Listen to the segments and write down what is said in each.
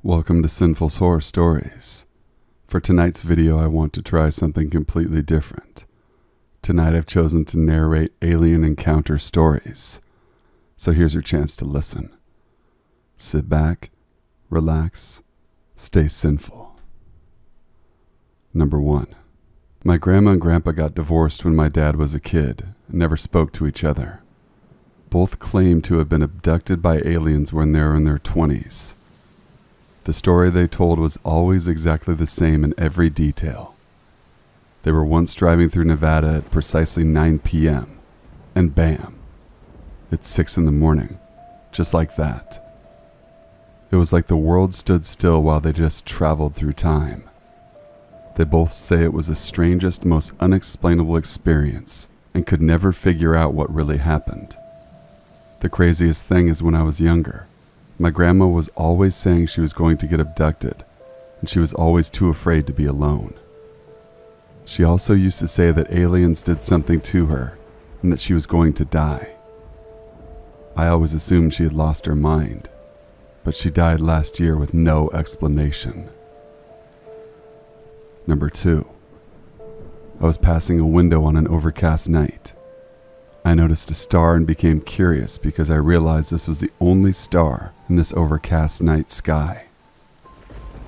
Welcome to Sinful's Horror Stories. For tonight's video, I want to try something completely different. Tonight I've chosen to narrate alien encounter stories. So here's your chance to listen. Sit back, relax, stay sinful. Number 1. My grandma and grandpa got divorced when my dad was a kid and never spoke to each other. Both claimed to have been abducted by aliens when they were in their 20s. The story they told was always exactly the same in every detail. They were once driving through Nevada at precisely 9 p.m. and bam, it's 6 in the morning, just like that. It was like the world stood still while they just traveled through time. They both say it was the strangest, most unexplainable experience and could never figure out what really happened. The craziest thing is when I was younger, my grandma was always saying she was going to get abducted, and she was always too afraid to be alone. She also used to say that aliens did something to her, and that she was going to die. I always assumed she had lost her mind, but she died last year with no explanation. Number 2. I was passing a window on an overcast night. I noticed a star and became curious because I realized this was the only star in this overcast night sky.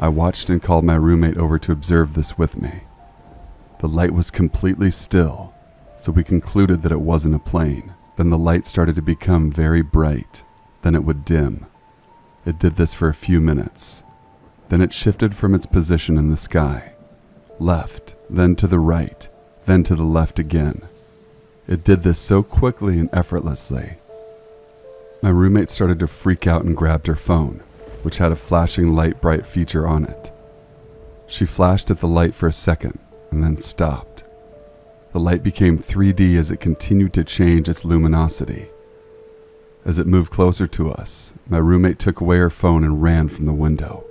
I watched and called my roommate over to observe this with me. The light was completely still, so we concluded that it wasn't a plane. Then the light started to become very bright, then it would dim. It did this for a few minutes. Then it shifted from its position in the sky. Left, then to the right, then to the left again. It did this so quickly and effortlessly. My roommate started to freak out and grabbed her phone, which had a flashing light bright feature on it. She flashed at the light for a second and then stopped. The light became 3D as it continued to change its luminosity. As it moved closer to us, my roommate took away her phone and ran from the window.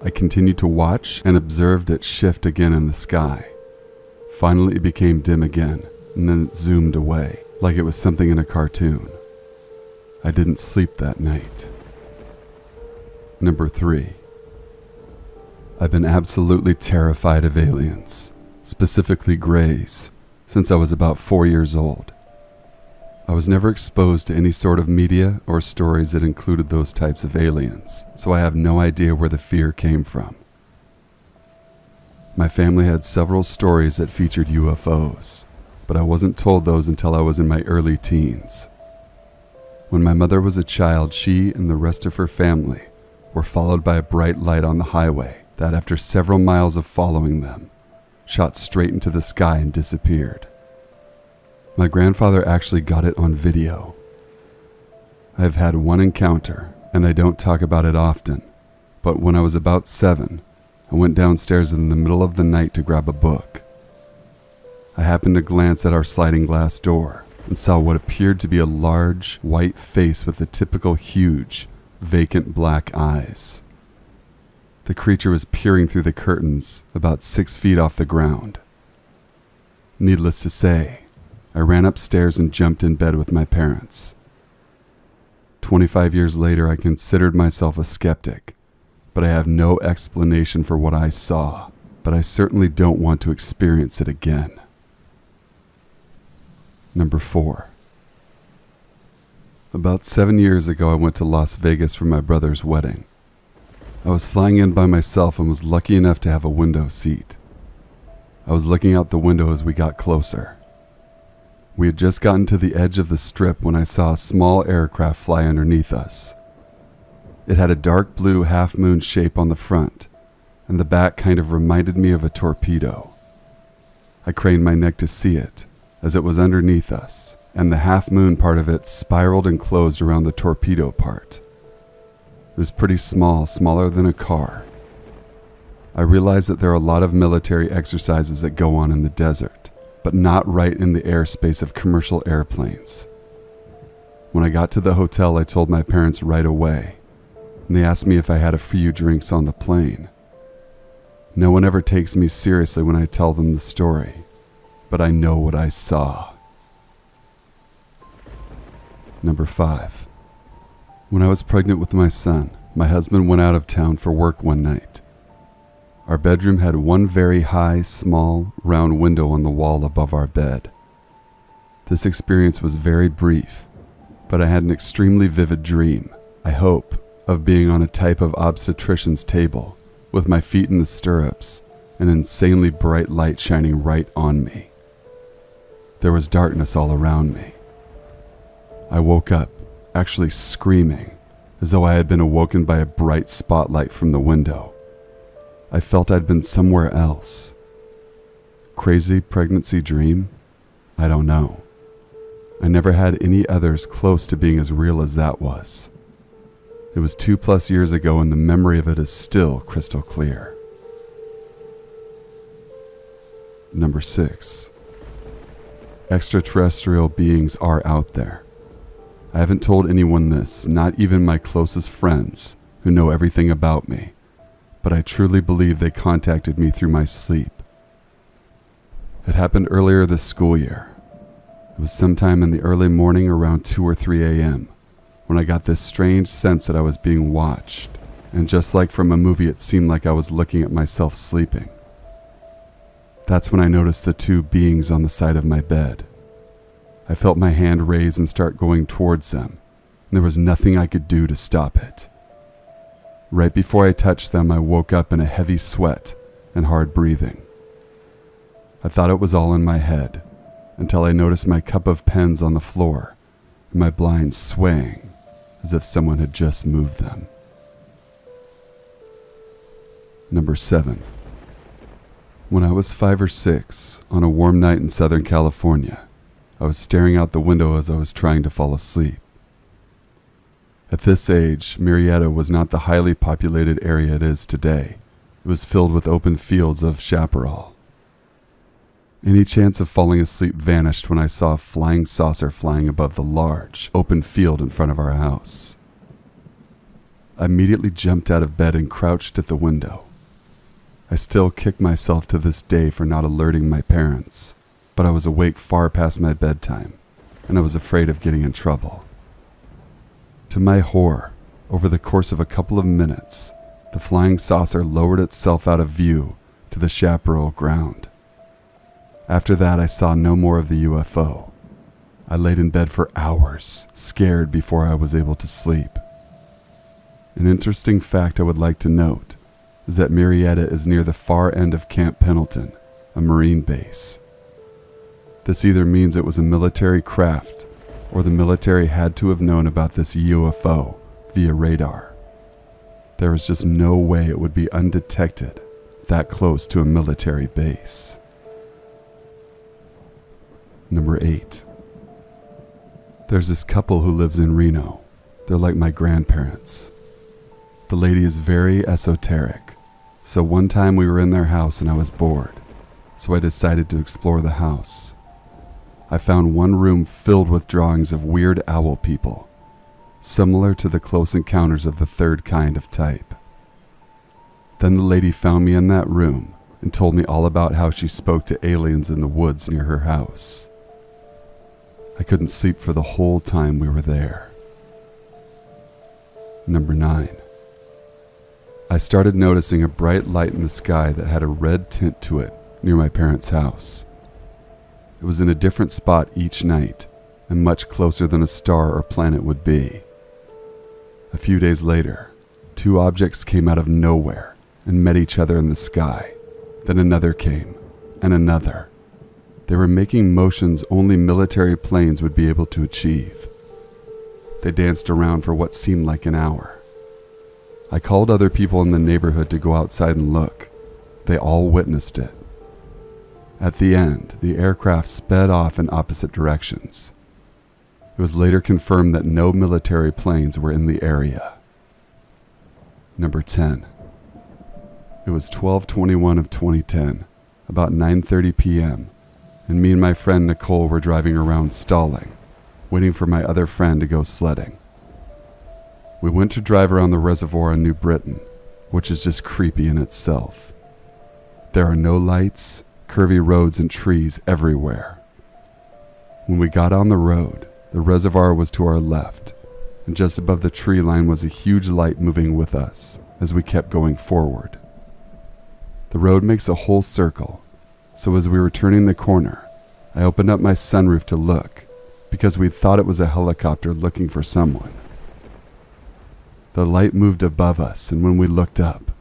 I continued to watch and observed it shift again in the sky. Finally, it became dim again, and then it zoomed away, like it was something in a cartoon. I didn't sleep that night. Number 3. I've been absolutely terrified of aliens, specifically greys, since I was about 4 years old. I was never exposed to any sort of media or stories that included those types of aliens, so I have no idea where the fear came from. My family had several stories that featured UFOs, but I wasn't told those until I was in my early teens. When my mother was a child, she and the rest of her family were followed by a bright light on the highway that, after several miles of following them, shot straight into the sky and disappeared. My grandfather actually got it on video. I have had one encounter, and I don't talk about it often, but when I was about 7, I went downstairs in the middle of the night to grab a book. I happened to glance at our sliding glass door and saw what appeared to be a large, white face with the typical huge, vacant black eyes. The creature was peering through the curtains about 6 feet off the ground. Needless to say, I ran upstairs and jumped in bed with my parents. 25 years later, I considered myself a skeptic, but I have no explanation for what I saw, but I certainly don't want to experience it again. Number 4. About 7 years ago, I went to Las Vegas for my brother's wedding. I was flying in by myself and was lucky enough to have a window seat. I was looking out the window as we got closer. We had just gotten to the edge of the strip when I saw a small aircraft fly underneath us. It had a dark blue half-moon shape on the front, and the back kind of reminded me of a torpedo. I craned my neck to see it, as it was underneath us, and the half-moon part of it spiraled and closed around the torpedo part. It was pretty small, smaller than a car. I realized that there are a lot of military exercises that go on in the desert, but not right in the airspace of commercial airplanes. When I got to the hotel, I told my parents right away, and they asked me if I had a few drinks on the plane. No one ever takes me seriously when I tell them the story, but I know what I saw. Number 5. When I was pregnant with my son, My husband went out of town for work one night. Our bedroom had one very high, small, round window on the wall above our bed. This experience was very brief, but I had an extremely vivid dream, I hope, of being on a type of obstetrician's table, with my feet in the stirrups, and insanely bright light shining right on me. There was darkness all around me. I woke up, actually screaming, as though I had been awoken by a bright spotlight from the window. I felt I'd been somewhere else. Crazy pregnancy dream? I don't know. I never had any others close to being as real as that was. It was 2+ years ago, and the memory of it is still crystal clear. Number 6. Extraterrestrial beings are out there. I haven't told anyone this, not even my closest friends who know everything about me, but I truly believe they contacted me through my sleep. It happened earlier this school year. It was sometime in the early morning around 2 or 3 a.m. when I got this strange sense that I was being watched, and just like from a movie, it seemed like I was looking at myself sleeping. That's when I noticed the two beings on the side of my bed. I felt my hand raise and start going towards them, and there was nothing I could do to stop it. Right before I touched them, I woke up in a heavy sweat and hard breathing. I thought it was all in my head, until I noticed my cup of pens on the floor and my blinds swaying as if someone had just moved them. Number 7. When I was 5 or 6, on a warm night in Southern California, I was staring out the window as I was trying to fall asleep. At this age, Murrieta was not the highly populated area it is today. It was filled with open fields of chaparral. Any chance of falling asleep vanished when I saw a flying saucer flying above the large, open field in front of our house. I immediately jumped out of bed and crouched at the window. I still kick myself to this day for not alerting my parents, but I was awake far past my bedtime, and I was afraid of getting in trouble. To my horror, over the course of a couple of minutes, the flying saucer lowered itself out of view to the chaparral ground. After that, I saw no more of the UFO. I laid in bed for hours, scared before I was able to sleep. An interesting fact I would like to note is that Murrieta is near the far end of Camp Pendleton, a Marine base. This either means it was a military craft, or the military had to have known about this UFO via radar. There was just no way it would be undetected that close to a military base. Number 8. There's this couple who lives in Reno. They're like my grandparents. The lady is very esoteric, so one time we were in their house and I was bored, so I decided to explore the house. I found one room filled with drawings of weird owl people, similar to the Close Encounters of the Third Kind of type. Then the lady found me in that room and told me all about how she spoke to aliens in the woods near her house. I couldn't sleep for the whole time we were there. Number 9. I started noticing a bright light in the sky that had a red tint to it near my parents' house. It was in a different spot each night and much closer than a star or planet would be. A few days later, 2 objects came out of nowhere and met each other in the sky. Then another came, and another. They were making motions only military planes would be able to achieve. They danced around for what seemed like an hour. I called other people in the neighborhood to go outside and look. They all witnessed it. At the end, the aircraft sped off in opposite directions. It was later confirmed that no military planes were in the area. Number 10. It was 12/21 of 2010, about 9:30 p.m., and me and my friend Nicole were driving around stalling, waiting for my other friend to go sledding. We went to drive around the reservoir in New Britain, which is just creepy in itself. There are no lights, curvy roads, and trees everywhere. When we got on the road, the reservoir was to our left, and just above the tree line was a huge light moving with us as we kept going forward. The road makes a whole circle, so as we were turning the corner, I opened up my sunroof to look because we thought it was a helicopter looking for someone. The light moved above us, and when we looked up,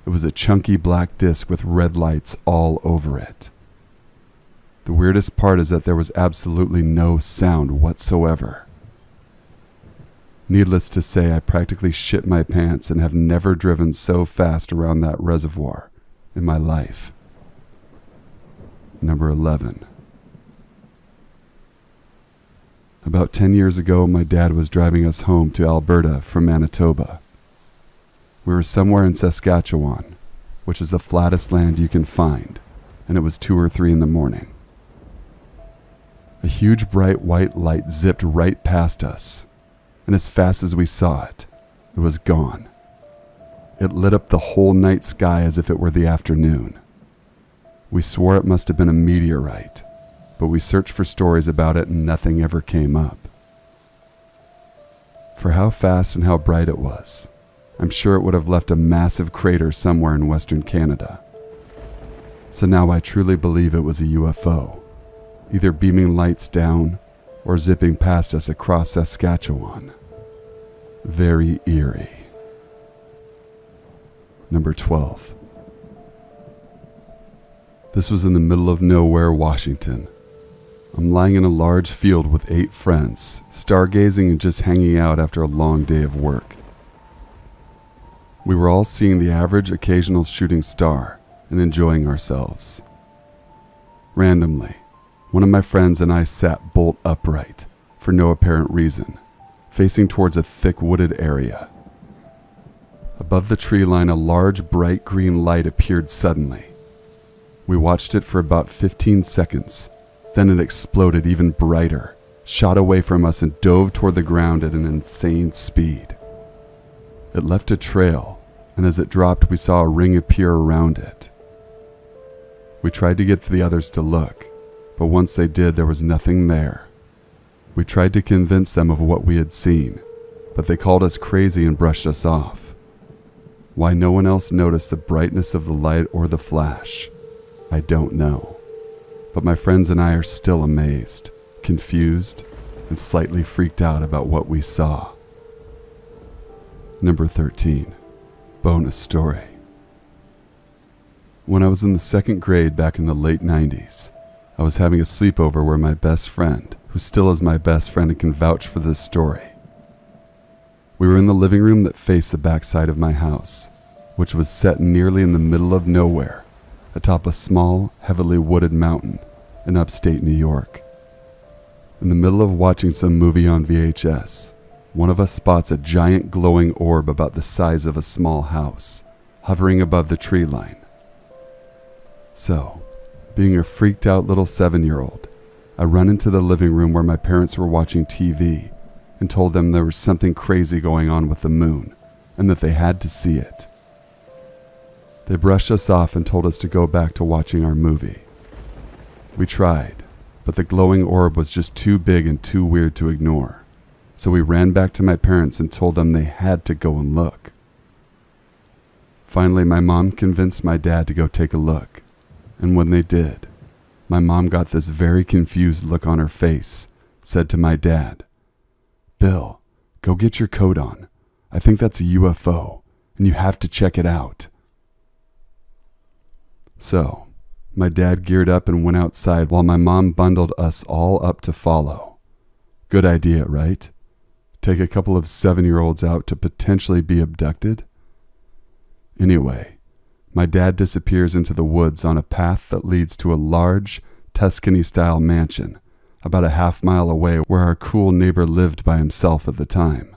it was a chunky black disc with red lights all over it. The weirdest part is that there was absolutely no sound whatsoever. Needless to say, I practically shit my pants and have never driven so fast around that reservoir in my life. Number 11. About 10 years ago, my dad was driving us home to Alberta from Manitoba. We were somewhere in Saskatchewan, which is the flattest land you can find, and it was 2 or 3 in the morning. A huge bright white light zipped right past us, and as fast as we saw it, it was gone. It lit up the whole night sky as if it were the afternoon. We swore it must have been a meteorite, but we searched for stories about it and nothing ever came up. For how fast and how bright it was, I'm sure it would have left a massive crater somewhere in Western Canada. So now I truly believe it was a UFO, either beaming lights down or zipping past us across Saskatchewan. Very eerie. Number 12. This was in the middle of nowhere, Washington. I'm lying in a large field with 8 friends, stargazing and just hanging out after a long day of work. We were all seeing the average occasional shooting star and enjoying ourselves. Randomly, one of my friends and I sat bolt upright, for no apparent reason, facing towards a thick wooded area. Above the tree line, a large bright green light appeared suddenly. We watched it for about 15 seconds, then it exploded even brighter, shot away from us and dove toward the ground at an insane speed. It left a trail, and as it dropped, we saw a ring appear around it. We tried to get the others to look, but once they did, there was nothing there. We tried to convince them of what we had seen, but they called us crazy and brushed us off. Why no one else noticed the brightness of the light or the flash, I don't know. But my friends and I are still amazed, confused, and slightly freaked out about what we saw. Number 13. Bonus story. When I was in the 2nd grade back in the late 90s, I was having a sleepover where my best friend, who still is my best friend and can vouch for this story. We were in the living room that faced the backside of my house, which was set nearly in the middle of nowhere, atop a small, heavily wooded mountain in upstate New York. In the middle of watching some movie on VHS, one of us spots a giant glowing orb about the size of a small house, hovering above the tree line. So, being a freaked out little 7-year-old, I run into the living room where my parents were watching TV and told them there was something crazy going on with the moon and that they had to see it. They brushed us off and told us to go back to watching our movie. We tried, but the glowing orb was just too big and too weird to ignore, so we ran back to my parents and told them they had to go and look. Finally, my mom convinced my dad to go take a look, and when they did, my mom got this very confused look on her face, said to my dad, "Bill, go get your coat on. I think that's a UFO, and you have to check it out." So, my dad geared up and went outside while my mom bundled us all up to follow. Good idea, right? Take a couple of 7-year-olds out to potentially be abducted? Anyway, my dad disappears into the woods on a path that leads to a large Tuscany-style mansion about a half-mile away where our cool neighbor lived by himself at the time.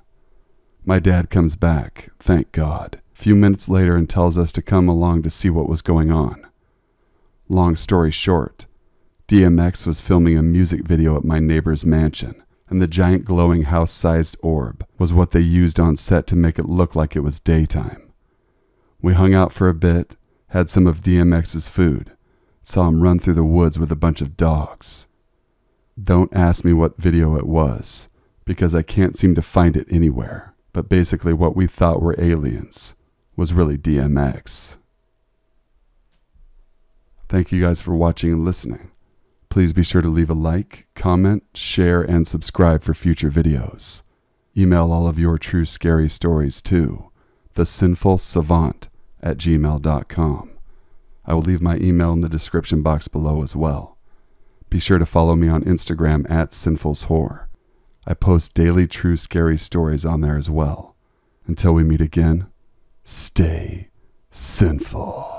My dad comes back, thank God, a few minutes later and tells us to come along to see what was going on. Long story short, DMX was filming a music video at my neighbor's mansion, and the giant glowing house-sized orb was what they used on set to make it look like it was daytime. We hung out for a bit, had some of DMX's food, saw him run through the woods with a bunch of dogs. Don't ask me what video it was, because I can't seem to find it anywhere. But basically what we thought were aliens was really DMX. Thank you guys for watching and listening. Please be sure to leave a like, comment, share, and subscribe for future videos. Email all of your true scary stories to thesinfulsavant@gmail.com. I will leave my email in the description box below as well. Be sure to follow me on Instagram @sinfulshorror. I post daily true scary stories on there as well. Until we meet again, stay sinful.